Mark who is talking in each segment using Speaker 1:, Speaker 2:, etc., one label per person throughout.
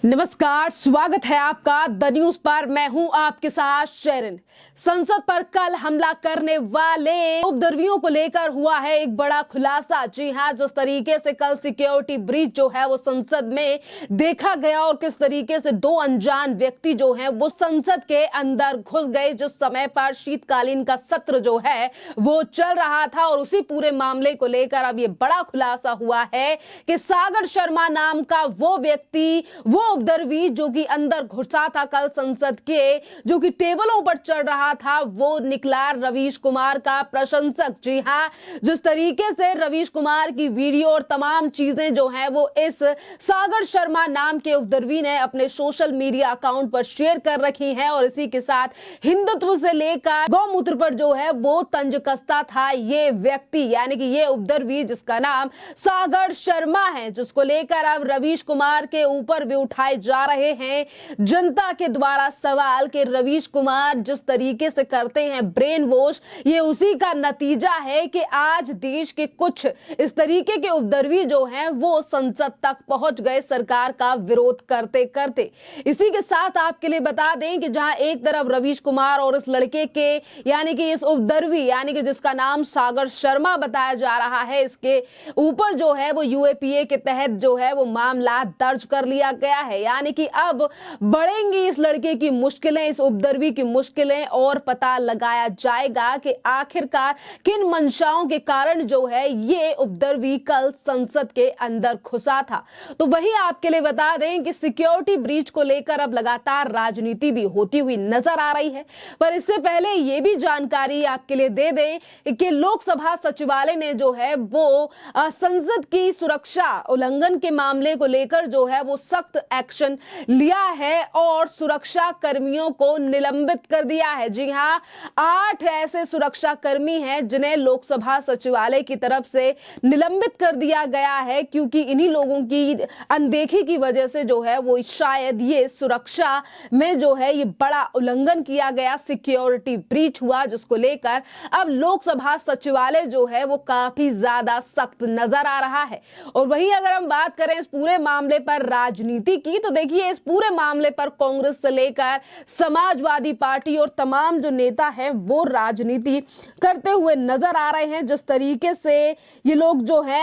Speaker 1: नमस्कार, स्वागत है आपका द न्यूज पर। मैं हूं आपके साथ शेरिन। संसद पर कल हमला करने वाले उपद्रवियों को लेकर हुआ है एक बड़ा खुलासा। जी हां, जिस तरीके से कल सिक्योरिटी ब्रीच जो है वो संसद में देखा गया और किस तरीके से दो अनजान व्यक्ति जो हैं वो संसद के अंदर घुस गए जिस समय पर शीतकालीन का सत्र जो है वो चल रहा था। और उसी पूरे मामले को लेकर अब ये बड़ा खुलासा हुआ है कि सागर शर्मा नाम का वो व्यक्ति, वो उपद्रवी जो कि अंदर घुसा था कल संसद के, जो कि टेबलों पर चढ़ रहा था, वो निकला रवीश कुमार का प्रशंसक। जी हां, जिस तरीके से रवीश कुमार की वीडियो और तमाम चीजें जो हैं वो इस सागर शर्मा नाम के उपद्रवी ने अपने सोशल मीडिया अकाउंट पर शेयर कर रखी हैं और इसी के साथ हिंदुत्व से लेकर गौमूत्र पर जो है वो तंज कसता था ये व्यक्ति, यानी कि ये उपद्रवी जिसका नाम सागर शर्मा है, जिसको लेकर अब रवीश कुमार के ऊपर भी उठाए जा रहे हैं जनता के द्वारा सवाल कि रवीश कुमार जिस तरीके से करते हैं ब्रेन वॉश, ये उसी का नतीजा है कि आज देश के कुछ इस तरीके के उपद्रवी जो हैं वो संसद तक पहुंच गए सरकार का विरोध करते करते। इसी के साथ आपके लिए बता दें कि जहां एक तरफ रवीश कुमार और इस लड़के के यानी कि इस उपद्रवी यानी कि जिसका नाम सागर शर्मा बताया जा रहा है, इसके ऊपर जो है वो यूएपीए के तहत जो है वो मामला दर्ज कर लिया गया है। यानी कि अब बढ़ेंगी इस लड़के की मुश्किलें, इस उपद्रवी की मुश्किलें और पता लगाया जाएगा कि आखिरकार किन मंशाओं के कारण जो है ये उपद्रवी कल संसद के अंदर घुसा था। तो वही आपके लिए बता दें कि सिक्योरिटी ब्रीच को लेकर अब लगातार राजनीति भी होती हुई नजर आ रही है। पर इससे पहले ये भी जानकारी आपके लिए दे दें कि लोकसभा सचिवालय ने जो है वो संसद की सुरक्षा उल्लंघन के मामले को लेकर जो है वो सख्त एक्शन लिया है और सुरक्षा कर्मियों को निलंबित कर दिया है। जी हां, 8 ऐसे सुरक्षा कर्मी हैं जिन्हें लोकसभा सचिवालय की तरफ से निलंबित कर दिया गया है, क्योंकि इन्हीं लोगों की अनदेखी की वजह से जो है वो शायद ये सुरक्षा में जो है ये बड़ा उल्लंघन किया गया, सिक्योरिटी ब्रीच हुआ, जिसको लेकर अब लोकसभा सचिवालय जो है वो काफी ज्यादा सख्त नजर आ रहा है। और वहीं अगर हम बात करें इस पूरे मामले पर राजनीति की, तो देखिए इस पूरे मामले पर कांग्रेस से लेकर समाजवादी पार्टी और तमाम जो नेता हैं वो राजनीति करते हुए नजर आ रहे हैं। जिस तरीके से ये लोग जो हैं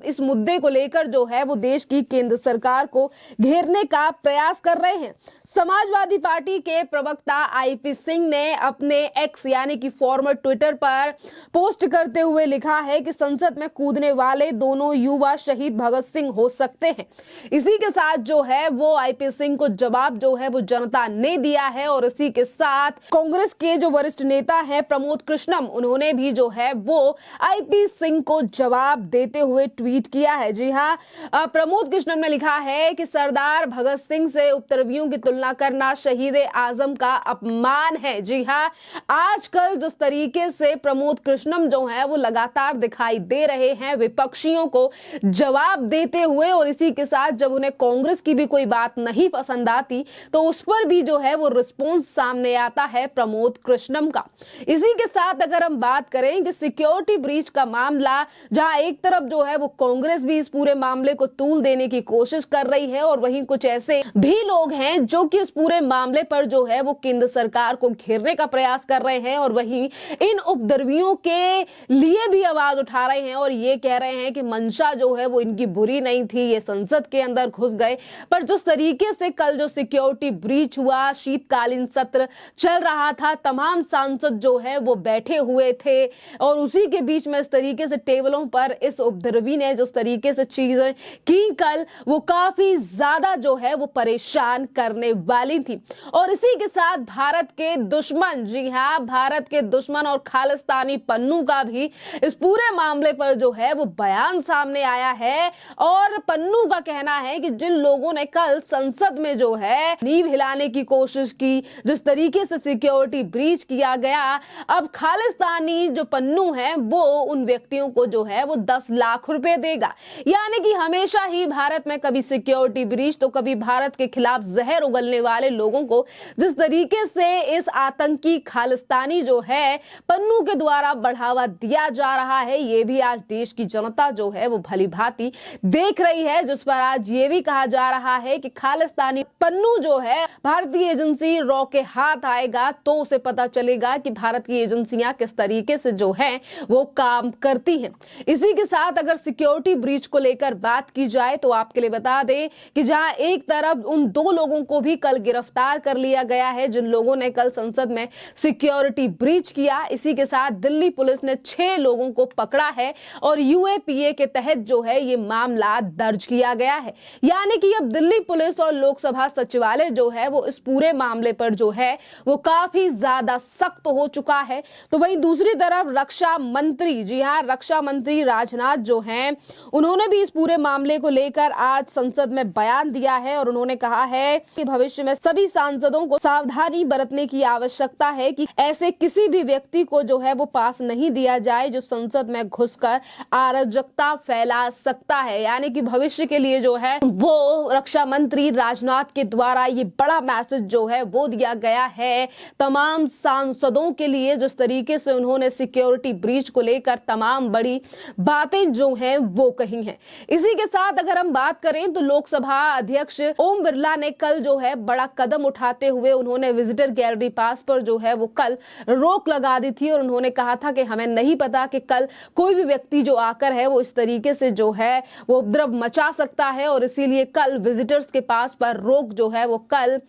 Speaker 1: इस मुद्दे को लेकर जो है वो देश की केंद्र सरकार को घेरने का प्रयास कर रहे हैं। समाजवादी पार्टी के प्रवक्ता आईपी सिंह ने अपने एक्स यानी कि फॉर्मर ट्विटर पर पोस्ट करते हुए लिखा है कि संसद में कूदने वाले दोनों युवा शहीद भगत सिंह हो सकते हैं। इसी के साथ जो है वो आईपी सिंह को जवाब जो है वो जनता ने दिया है। और इसी के साथ कांग्रेस के जो वरिष्ठ नेता हैं प्रमोद कृष्णम, उन्होंने भी जो है वो आईपी सिंह को जवाब देते हुए ट्वीट किया है। जी हाँ, प्रमोद कृष्णम ने लिखा है कि सरदार भगत सिंह से उपद्रवियों की तुलना करना शहीद आजम का अपमान है। जी हाँ, आजकल जिस तरीके से प्रमोद कृष्णम जो है वो लगातार दिखाई दे रहे हैं विपक्षियों को जवाब देते हुए, और इसी के साथ जब उन्हें कांग्रेस की भी कोई बात नहीं पसंद आती तो उस पर भी जो है वो रिस्पॉन्स सामने आता है प्रमोद कृष्णम का। इसी के साथ अगर हम बात करें कि सिक्योरिटी ब्रीच का मामला, जहां एक तरफ जो है वो कांग्रेस भी इस पूरे मामले को तूल देने की कोशिश कर रही है और वहीं कुछ ऐसे भी लोग हैं जो कि इस पूरे मामले पर जो है वो केंद्र सरकार को घेरने का प्रयास कर रहे हैं और वहीं इन उपद्रवियों के लिए भी आवाज उठा रहे हैं और ये कह रहे हैं कि मंशा जो है वो इनकी बुरी नहीं थी, ये संसद के अंदर घुस गए। पर जिस तरीके से कल जो सिक्योरिटी ब्रीच हुआ, शीतकालीन सत्र चल रहा था, तमाम सांसद जो है वो बैठे हुए थे और उसी के बीच में इस तरीके से टेबलों पर इस उपद्रवी ने जिस तरीके से चीजें की कल, वो काफी ज्यादा जो है वो परेशान करने वाली थी। और इसी के साथ भारत के दुश्मन, जी हाँ, भारत के दुश्मन और खालिस्तानी पन्नू का भी इस पूरे मामले पर जो है वो बयान सामने आया है। और पन्नू का कहना है कि जिन लोगों ने कल संसद में जो है नींव हिलाने की कोशिश की, जिस तरीके से सिक्योरिटी ब्रीच किया गया, अब खालिस्तानी जो पन्नू है वो उन व्यक्तियों को जो है वो 10 लाख रुपए देगा। यानी कि हमेशा ही भारत में कभी सिक्योरिटी ब्रीच तो कभी भारत के खिलाफ जहर उगलने वाले लोगों को जिस तरीके से इस आतंकी खालिस्तानी जो है पन्नू के द्वारा बढ़ावा दिया जा रहा है, ये भी आज देश की जनता जो है वो भली भांति देख रही है, जिस पर आज ये भी कहा जा रहा है कि खालिस्तानी पन्नू जो है भारतीय एजेंसी रॉ के हाथ आएगा तो उसे पता चलेगा कि भारत की एजेंसियां किस तरीके से जो है वो काम करती हैं। इसी के साथ अगर सिक्योरिटी ब्रीच को लेकर बात की जाए तो आपके लिए बता दें कि जहां एक तरफ उन 2 लोगों को भी कल गिरफ्तार कर लिया गया है जिन लोगों ने कल संसद में सिक्योरिटी ब्रीच किया। इसी के साथ दिल्ली पुलिस ने 6 लोगों को पकड़ा है और यूएपीए के तहत जो है ये मामला दर्ज किया गया है। यानी कि अब दिल्ली पुलिस और लोकसभा सचिवालय जो है वो इस पूरे मामले पर जो है वो काफी ज्यादा सख्त हो चुका है। तो वहीं दूसरी तरफ रक्षा मंत्री, जी हाँ, रक्षा मंत्री राजनाथ जो हैं उन्होंने भी इस पूरे मामले को लेकर आज संसद में बयान दिया है और उन्होंने कहा है कि भविष्य में सभी सांसदों को सावधानी बरतने की आवश्यकता है कि ऐसे किसी भी व्यक्ति को जो है वो पास नहीं दिया जाए जो संसद में घुसकर अराजकता फैला सकता है। यानी कि भविष्य के लिए जो है वो रक्षा मंत्री राजनाथ के द्वारा ये बड़ा मैसेज जो है वो दिया गया है तमाम सांसदों के लिए, जिस तरीके से उन्होंने सिक्योरिटी ब्रीच को लेकर तमाम बड़ी बातें जो हैं वो कही हैं। इसी के साथ अगर हम बात करें तो लोकसभा अध्यक्ष ओम बिरला ने कल जो है बड़ा कदम उठाते हुए उन्होंने विजिटर गैलरी पास पर जो है वो कल रोक लगा दी थी और उन्होंने कहा था कि हमें नहीं पता कि कल कोई भी व्यक्ति जो आकर है वो इस तरीके से जो है वो उपद्रव मचा सकता है और इसीलिए कल विजिटर्स के पास पर रोक जो है वो कल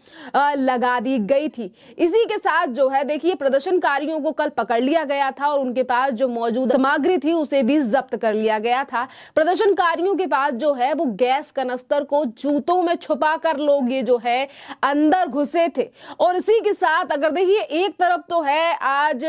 Speaker 1: लगा दी गई थी। इसी के साथ जो है देखिए प्रदर्शनकारियों को कल पकड़ लिया गया था और उनके पास जो मौजूद सामग्री थी उसे भी जब्त कर लिया गया था। प्रदर्शनकारियों के पास जो है वो गैस कनस्तर को जूतों में छुपाकर लोग ये जो है अंदर घुसे थे। और इसी के साथ अगर देखिए एक तरफ तो है आज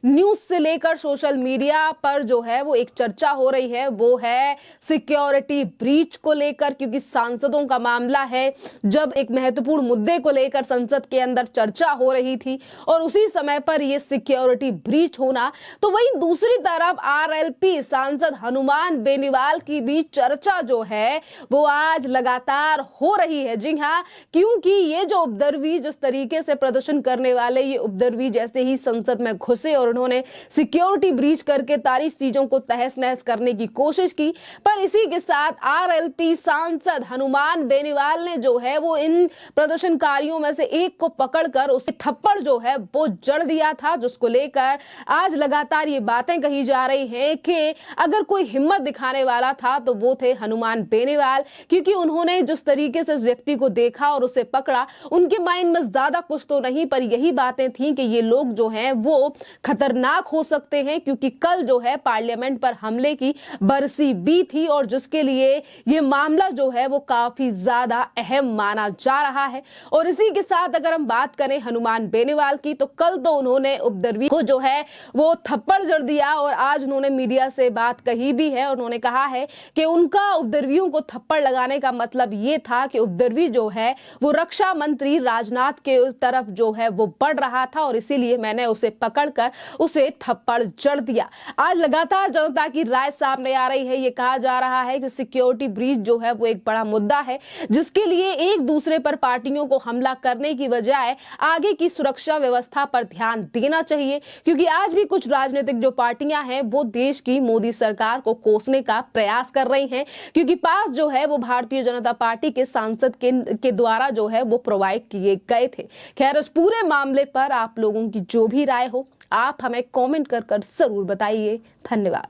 Speaker 1: न्यूज से लेकर सोशल मीडिया पर जो है वो एक चर्चा हो रही है वो है सिक्योरिटी ब्रीच को लेकर, क्योंकि सांसदों का मामला है। जब एक महत्वपूर्ण मुद्दे को लेकर संसद के अंदर चर्चा हो रही थी और उसी समय पर यह सिक्योरिटी ब्रीच होना, तो वहीं दूसरी तरफ आरएलपी सांसद हनुमान बेनीवाल की भी चर्चा जो है वो आज लगातार हो रही है। जी हाँ, क्योंकि ये जो उपद्रवी जिस तरीके से प्रदर्शन करने वाले ये उपद्रवी जैसे ही संसद में घुसे और उन्होंने सिक्योरिटी ब्रीच करके सारी चीजों को तहस नहस करने की कोशिश की, पर इसी के साथ आरएलपी सांसद हनुमान बेनीवाल ने जो है वो इन प्रदर्शनकारियों में से एक को पकड़कर उसे थप्पड़ जो है वो जड़ दिया था, जिसको लेकर आज लगातार ये बातें कही जा रही हैं कि अगर कोई हिम्मत दिखाने वाला था तो वो थे हनुमान बेनीवाल, क्योंकि उन्होंने जिस तरीके से इस व्यक्ति को देखा और उसे पकड़ा उनके माइंड में ज्यादा कुछ तो नहीं, पर यही बातें थी कि ये लोग जो हैं वो खतरनाक हो सकते हैं, क्योंकि कल जो है पार्लियामेंट पर हमले की बरसी भी थी और जिसके लिए ये मामला जो है वो काफी ज्यादा अहम माना जा रहा है। और इसी के साथ अगर हम बात करें हनुमान बेनीवाल की, तो कल तो उन्होंने उपद्रवी को जो है वो थप्पड़ जड़ दिया और आज उन्होंने मीडिया से बात कही भी है और उन्होंने कहा है कि उनका उपद्रवियों को थप्पड़ लगाने का मतलब ये था कि उपद्रवी जो है वो रक्षा मंत्री राजनाथ के तरफ जो है वो बढ़ रहा था और इसीलिए मैंने उसे पकड़कर उसे थप्पड़ जड़ दिया। आज लगातार जनता की राय सामने आ रही है। ये कहा जा रहा है कि सिक्योरिटी ब्रीच जो है वो एक बड़ा मुद्दा है जिसके लिए एक दूसरे पर पार्टियों को हमला करने की बजाय आगे की सुरक्षा व्यवस्था पर ध्यान देना चाहिए, क्योंकि आज भी कुछ राजनीतिक जो पार्टियां हैं वो देश की मोदी सरकार को कोसने का प्रयास कर रही हैं, क्योंकि पास जो है वो भारतीय जनता पार्टी के सांसद के द्वारा जो है वो प्रोवाइड किए गए थे। खैर, इस पूरे मामले पर आप लोगों की जो भी राय हो आप हमें कमेंट कर जरूर बताइए। धन्यवाद।